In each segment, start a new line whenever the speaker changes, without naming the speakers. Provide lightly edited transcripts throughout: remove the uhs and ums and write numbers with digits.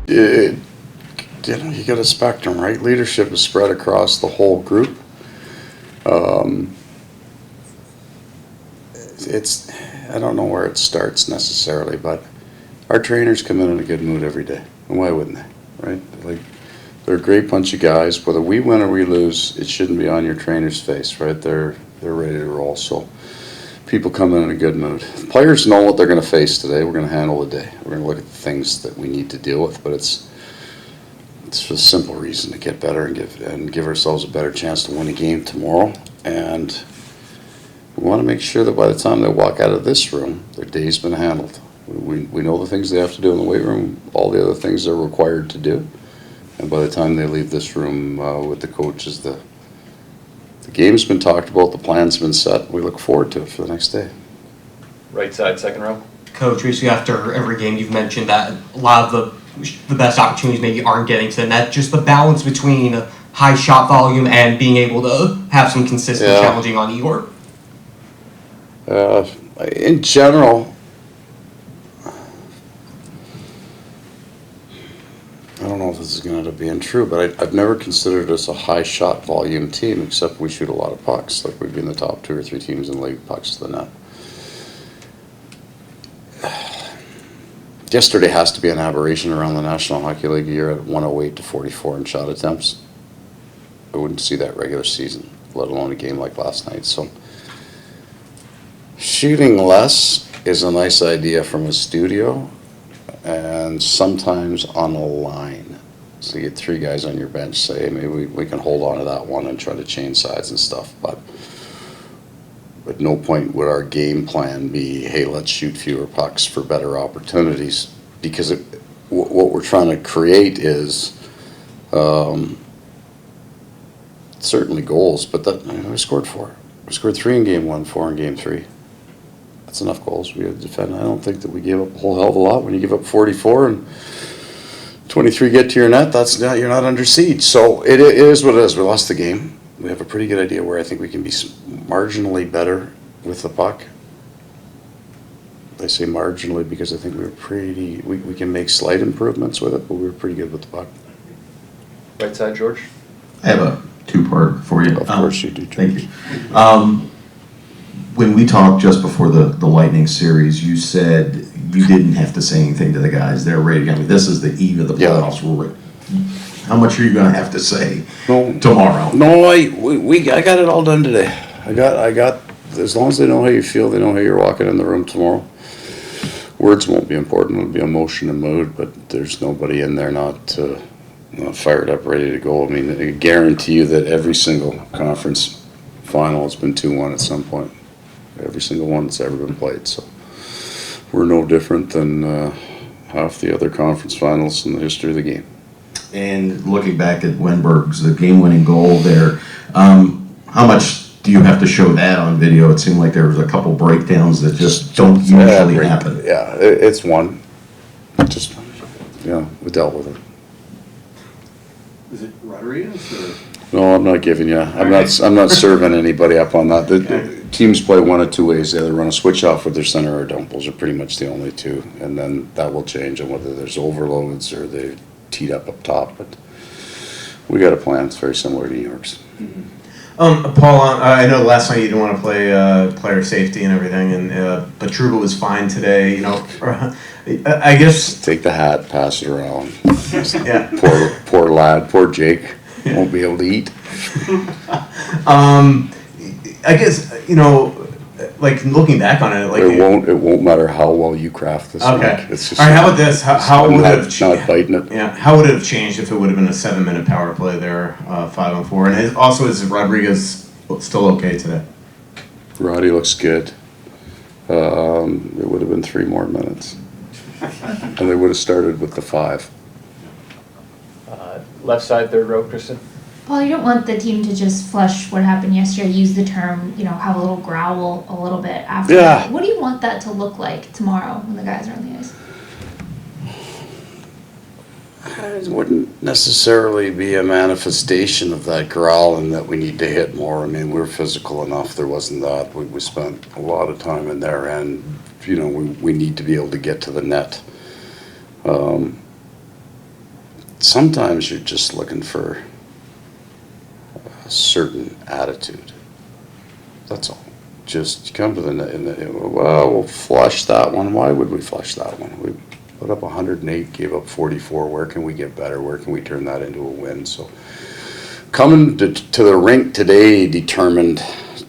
It, you got a spectrum, right? Leadership is spread across the whole group. I don't know where it starts necessarily, but our trainers come in a good mood every day. And why wouldn't they, right? Like, they're a great bunch of guys. Whether we win or we lose, it shouldn't be on your trainer's face, right? They're ready to roll. So people come in a good mood. Players know what they're going to face today. We're going to handle the day. We're going to look at the things that we need to deal with, but it's for a simple reason to get better and give ourselves a better chance to win a game tomorrow. And we want to make sure that by the time they walk out of this room, their day's been handled. We know the things they have to do in the weight room, all the other things they're required to do. And by the time they leave this room with the coaches, the game's been talked about, the plan's been set. We look forward to it for the next day.
Right side, second row.
Coach, recently after every game you've mentioned that a lot of the best opportunities maybe aren't getting to the net. Just the balance between high shot volume and being able to have some consistent challenging on Igor.
In general, I don't know if this is going to end up being true, but I've never considered us a high shot volume team, except we shoot a lot of pucks. Like, we've been the top 2 or 3 teams in the league, pucks to the net. Yesterday has to be an aberration around the National Hockey League year at 108 to 44 in shot attempts. I wouldn't see that regular season, let alone a game like last night. So shooting less is a nice idea from a studio, and sometimes on a line. So you get 3 guys on your bench, say, hey, maybe we can hold on to that one and try to change sides and stuff. But at no point would our game plan be, hey, let's shoot fewer pucks for better opportunities, because what we're trying to create is certainly goals, but that we scored 4. We scored 3 in game 1, 4 in game 3. That's enough goals. We had to defend. I don't think that we gave up a whole hell of a lot. When you give up 44 and 23 get to your net, you're not under siege. So it is what it is. We lost the game. We have a pretty good idea where I think we can be marginally better with the puck. I say marginally because I think we can make slight improvements with it, but we were pretty good with the puck.
Right side, George.
I have a 2-part for you.
Of course you do, George.
Thank you. When we talked just before the Lightning series, you said you didn't have to say anything to the guys. They're ready. I mean, this is the eve of the playoffs. Yeah. We're ready. How much are you going to have to say tomorrow?
No, I got it all done today. I got. As long as they know how you feel, they know how you're walking in the room tomorrow. Words won't be important. It'll be emotion and mood, but there's nobody in there not fired up, ready to go. I mean, I guarantee you that every single conference final has been 2-1 at some point. Every single one that's ever been played. So we're no different than half the other conference finals in the history of the game.
And looking back at Wenberg's, the game-winning goal there, how much do you have to show that on video? It seemed like there was a couple breakdowns that just don't usually happen.
Yeah, it's one. Just, we dealt with it.
Is it Rodriguez or?
No, I'm not giving you. I'm not serving anybody up on that. The teams play one of 2 ways. They either run a switch off with their center or don't. Those are pretty much the only 2, and then that will change on whether there's overloads or they're teed up top. But we got a plan. It's very similar to New York's.
Mm-hmm. Paul, I know last night you didn't want to play player safety and everything, and but Trouba was fine today. You know, I guess
take the hat, pass it around.
Yeah.
Poor lad, poor Jake. Won't be able to eat.
I guess, like looking back on it, like
it won't matter how well you craft this.
Okay.
It's just,
all right. How about this? How would it have
not biting it?
Yeah. How would it have changed if it would have been a 7-minute power play there, 5-on-4? And also, is Rodriguez still okay today?
Roddy looks good. It would have been 3 more minutes, and they would have started with the 5.
Left side, third row, Kristen.
Paul, you don't want the team to just flush what happened yesterday, use the term, have a little growl a little bit after.
Yeah.
What do you want that to look like tomorrow when the guys are on the ice?
It wouldn't necessarily be a manifestation of that growl and that we need to hit more. I mean, we're physical enough. There wasn't that. We spent a lot of time in there, and, we need to be able to get to the net. sometimes you're just looking for a certain attitude. That's all. Just come to well, we'll flush that one. Why would we flush that one? We put up 108, gave up 44. Where can we get better? Where can we turn that into a win? So coming to the rink today determined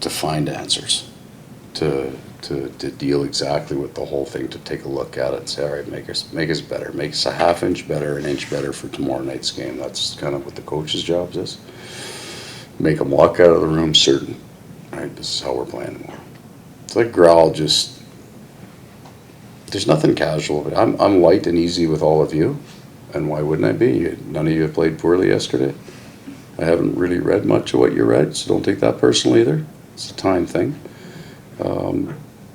to find answers, to deal exactly with the whole thing, to take a look at it and say, all right, make us better, make us a half inch better, an inch better for tomorrow night's game. That's kind of what the coach's job is. Make them walk out of the room certain, all right, this is how we're playing tomorrow. It's like growl, just, there's nothing casual. But I'm light and easy with all of you, and why wouldn't I be? None of you have played poorly yesterday. I haven't really read much of what you read, so don't take that personally either. It's a time thing.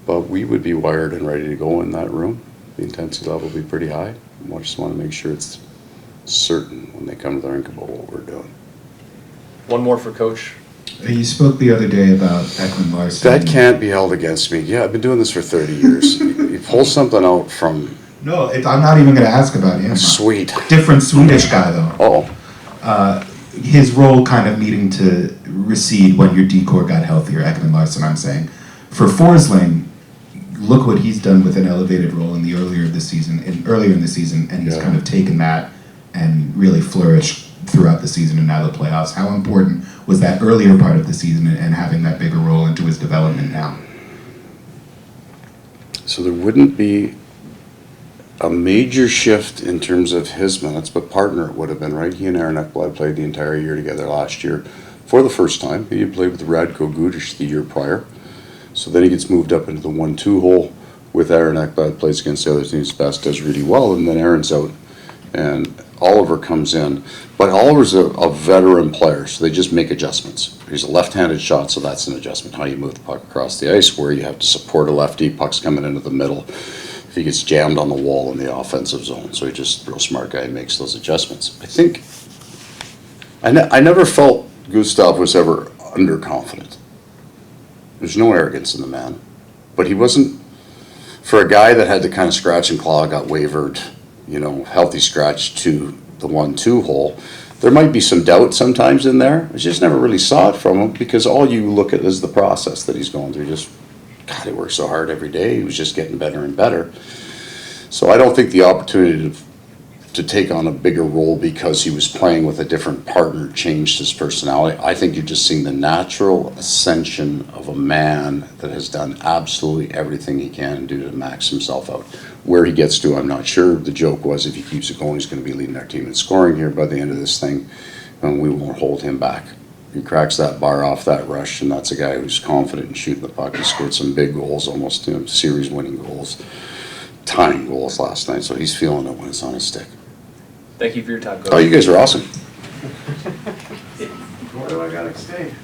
But we would be wired and ready to go in that room. The intensity level will be pretty high. I just want to make sure it's certain when they come to the rink about what we're doing.
One more for Coach.
You spoke the other day about Ekman Larson.
That can't be held against me. Yeah, I've been doing this for 30 years. You pull something out from...
No, I'm not even going to ask about him.
Sweet.
Different Swedish guy, though.
Oh.
His role kind of needing to recede when your decor got healthier, Ekman Larson, I'm saying. For Forsling, look what he's done with an elevated role earlier in the season, and he's kind of taken that and really flourished throughout the season and now the playoffs. How important was that earlier part of the season and having that bigger role into his development now?
So there wouldn't be a major shift in terms of his minutes, but partner it would have been, right? He and Aaron Ekblad played the entire year together last year for the first time. He had played with Radko Gudic the year prior. So then he gets moved up into the 1-2 hole with Aaron Ekblad, plays against the other team's best, does really well, and then Aaron's out. And Oliver comes in. But Oliver's a veteran player, so they just make adjustments. He's a left-handed shot, so that's an adjustment. How you move the puck across the ice, where you have to support a lefty, puck's coming into the middle. If he gets jammed on the wall in the offensive zone. So he's just a real smart guy and makes those adjustments. I think, I never felt Gustav was ever underconfident. There's no arrogance in the man. But he wasn't, for a guy that had to kind of scratch and claw, got wavered, healthy scratch to the 1-2 hole, there might be some doubt sometimes in there. I just never really saw it from him because all you look at is the process that he's going through. Just, God, he works so hard every day. He was just getting better and better. So I don't think the opportunity to take on a bigger role because he was playing with a different partner changed his personality. I think you're just seeing the natural ascension of a man that has done absolutely everything he can do to max himself out. Where he gets to, I'm not sure. The joke was if he keeps it going, he's going to be leading our team in scoring here by the end of this thing, and we won't hold him back. He cracks that bar off that rush, and that's a guy who's confident in shooting the puck. He scored some big goals, almost series-winning goals, tying goals last night, so he's feeling it when it's on his stick.
Thank you for your time, Coach.
Oh, you guys are awesome.
Where do I gotta stay?